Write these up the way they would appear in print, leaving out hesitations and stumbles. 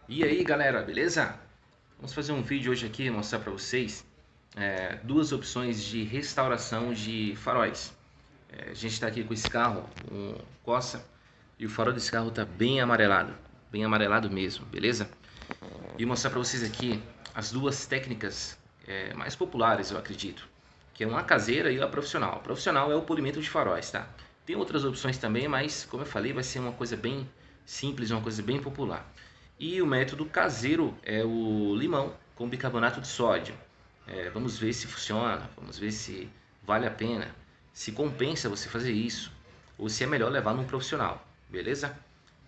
E aí galera, beleza? Vamos fazer um vídeo hoje aqui, mostrar para vocês duas opções de restauração de faróis. A gente está aqui com esse carro, um Corsa, e o farol desse carro está bem amarelado mesmo, beleza? E mostrar para vocês aqui as duas técnicas mais populares, eu acredito, que é uma caseira e a profissional. A profissional é o polimento de faróis, tá? Tem outras opções também, mas como eu falei, vai ser uma coisa bem simples, uma coisa bem popular. E o método caseiro é o limão com bicarbonato de sódio. Vamos ver se funciona, vamos ver se vale a pena, se compensa você fazer isso, ou se é melhor levar num profissional, beleza?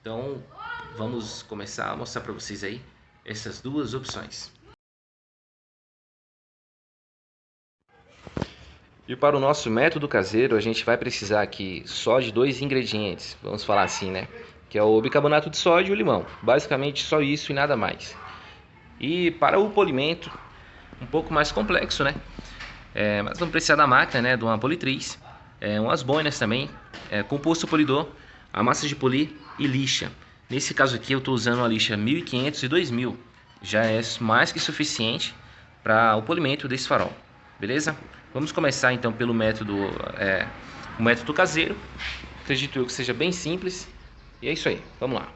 Então vamos começar a mostrar para vocês aí essas duas opções. E para o nosso método caseiro, a gente vai precisar aqui só de dois ingredientes, vamos falar assim, né? Que é o bicarbonato de sódio e o limão. Basicamente só isso e nada mais. E para o polimento, um pouco mais complexo, né? Mas vamos precisar da máquina, né? De uma politriz, umas boinas também, composto polidor, a massa de polir e lixa. Nesse caso aqui eu estou usando a lixa 1500 e 2000. Já é mais que suficiente para o polimento desse farol, beleza? Vamos começar então pelo o método caseiro. Acredito eu que seja bem simples. E é isso aí, vamos lá.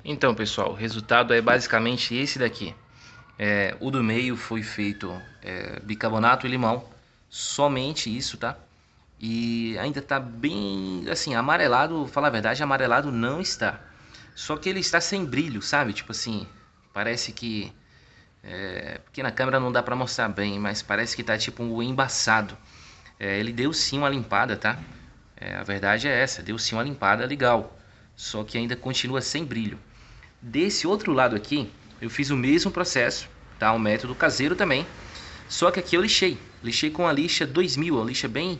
Então, pessoal, o resultado é basicamente esse daqui. O do meio foi feito bicarbonato e limão, somente isso, tá? E ainda tá bem, assim, amarelado, falar a verdade, amarelado não está. Só que ele está sem brilho, sabe? Tipo assim, parece que... porque na câmera não dá pra mostrar bem, mas parece que tá tipo um embaçado. Ele deu sim uma limpada, tá? A verdade é essa, deu sim uma limpada legal. Só que ainda continua sem brilho. Desse outro lado aqui, eu fiz o mesmo processo, tá? Um método caseiro também. Só que aqui eu lixei com a lixa 2000, uma lixa bem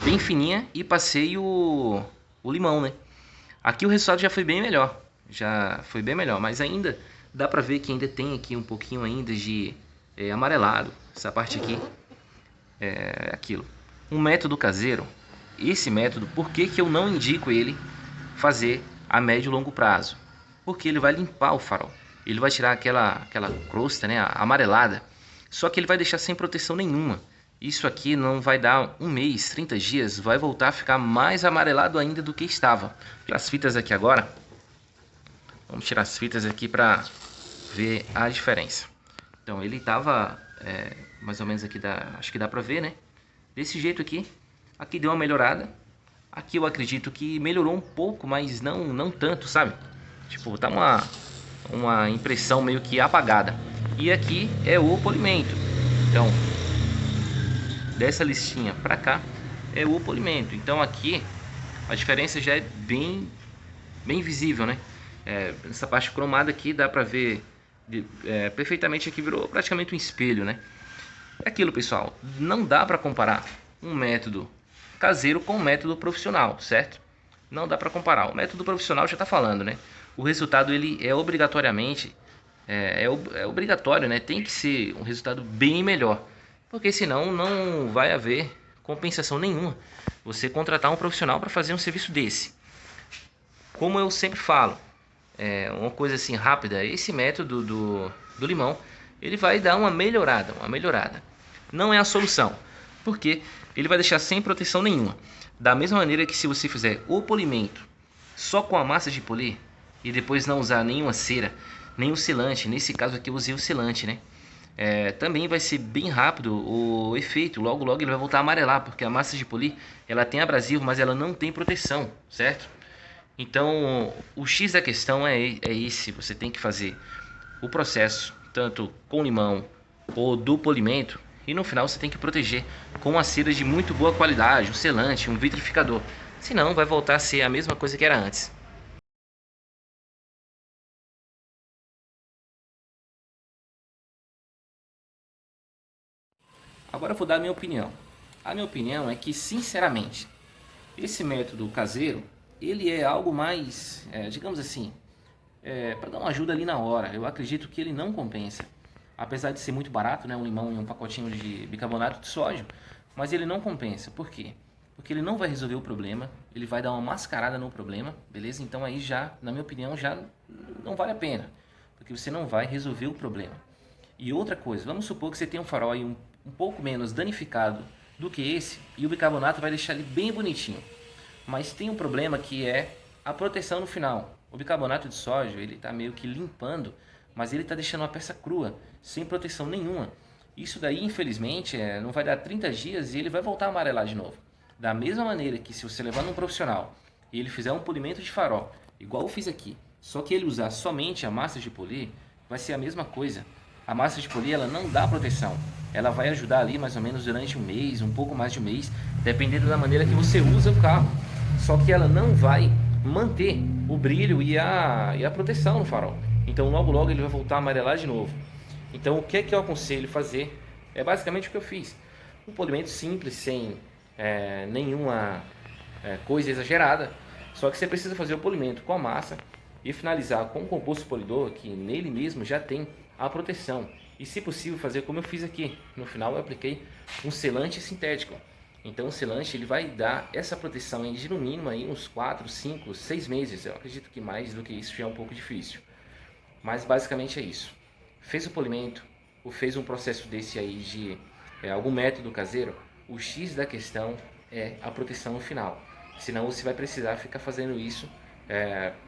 bem fininha e passei o limão, né? Aqui o resultado já foi bem melhor, mas ainda dá pra ver que ainda tem aqui um pouquinho ainda de amarelado, essa parte aqui, aquilo. Um método caseiro, esse método, por que que eu não indico ele fazer a médio e longo prazo? Porque ele vai limpar o farol, ele vai tirar aquela crosta, né, amarelada, só que ele vai deixar sem proteção nenhuma. Isso aqui não vai dar um mês, 30 dias, vai voltar a ficar mais amarelado ainda do que estava. As fitas aqui agora, vamos tirar as fitas aqui para ver a diferença. Então ele estava mais ou menos aqui, acho que dá para ver, né? Desse jeito aqui, aqui deu uma melhorada. Aqui eu acredito que melhorou um pouco, mas não tanto, sabe? Tipo, tá uma impressão meio que apagada. E aqui é o polimento. Então, dessa listinha pra cá é o polimento. Então aqui a diferença já é bem visível, né? Nessa parte cromada aqui dá pra ver perfeitamente. Aqui virou praticamente um espelho, né? É aquilo, pessoal, não dá pra comparar um método caseiro com um método profissional, certo? Não dá pra comparar. O método profissional já tá falando, né? O resultado ele é obrigatoriamente obrigatório, né? Tem que ser um resultado bem melhor, porque senão não vai haver compensação nenhuma você contratar um profissional para fazer um serviço desse. Como eu sempre falo, uma coisa assim rápida, esse método do limão, ele vai dar uma melhorada. Não é a solução, porque ele vai deixar sem proteção nenhuma. Da mesma maneira que se você fizer o polimento só com a massa de polir e depois não usar nenhuma cera, nem o selante, nesse caso aqui eu usei o selante, né? Também vai ser bem rápido o efeito, logo ele vai voltar a amarelar, porque a massa de polir, ela tem abrasivo, mas ela não tem proteção, certo? Então, o X da questão é esse, você tem que fazer o processo, tanto com limão ou do polimento, e no final você tem que proteger com uma cera de muito boa qualidade, um selante, um vitrificador, senão vai voltar a ser a mesma coisa que era antes. Agora eu vou dar a minha opinião. A minha opinião é que, sinceramente, esse método caseiro, ele é algo mais, digamos assim, para dar uma ajuda ali na hora. Eu acredito que ele não compensa. Apesar de ser muito barato, né, um limão e um pacotinho de bicarbonato de sódio, mas ele não compensa. Por quê? Porque ele não vai resolver o problema, ele vai dar uma mascarada no problema, beleza? Então aí já, na minha opinião, já não vale a pena, porque você não vai resolver o problema. E outra coisa, vamos supor que você tem um farol aí um pouco menos danificado do que esse, e o bicarbonato vai deixar ele bem bonitinho. Mas tem um problema que é a proteção no final. O bicarbonato de sódio, ele está meio que limpando, mas ele está deixando uma peça crua, sem proteção nenhuma. Isso daí, infelizmente, não vai dar 30 dias e ele vai voltar a amarelar de novo. Da mesma maneira que se você levar num profissional e ele fizer um polimento de farol, igual eu fiz aqui, só que ele usar somente a massa de polir, vai ser a mesma coisa. A massa de polir, ela não dá proteção. Ela vai ajudar ali mais ou menos durante um mês, um pouco mais de um mês, dependendo da maneira que você usa o carro. Só que ela não vai manter o brilho e a proteção no farol. Então logo ele vai voltar a amarelar de novo. Então o que é que eu aconselho fazer? É basicamente o que eu fiz. Um polimento simples, sem nenhuma coisa exagerada. Só que você precisa fazer o polimento com a massa e finalizar com o composto polidor, que nele mesmo já tem a proteção. E se possível fazer como eu fiz aqui. No final eu apliquei um selante sintético. Então o selante ele vai dar essa proteção de no mínimo aí uns 4, 5, 6 meses. Eu acredito que mais do que isso já é um pouco difícil. Mas basicamente é isso. Fez o polimento, ou fez um processo desse aí de algum método caseiro, o X da questão é a proteção no final. Senão você vai precisar ficar fazendo isso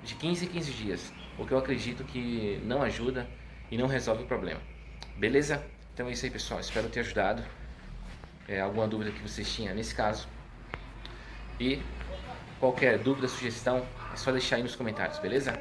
de 15 em 15 dias. O que eu acredito que não ajuda e não resolve o problema. Beleza? Então é isso aí, pessoal. Espero ter ajudado. Alguma dúvida que vocês tinham nesse caso. E qualquer dúvida, sugestão, é só deixar aí nos comentários, beleza?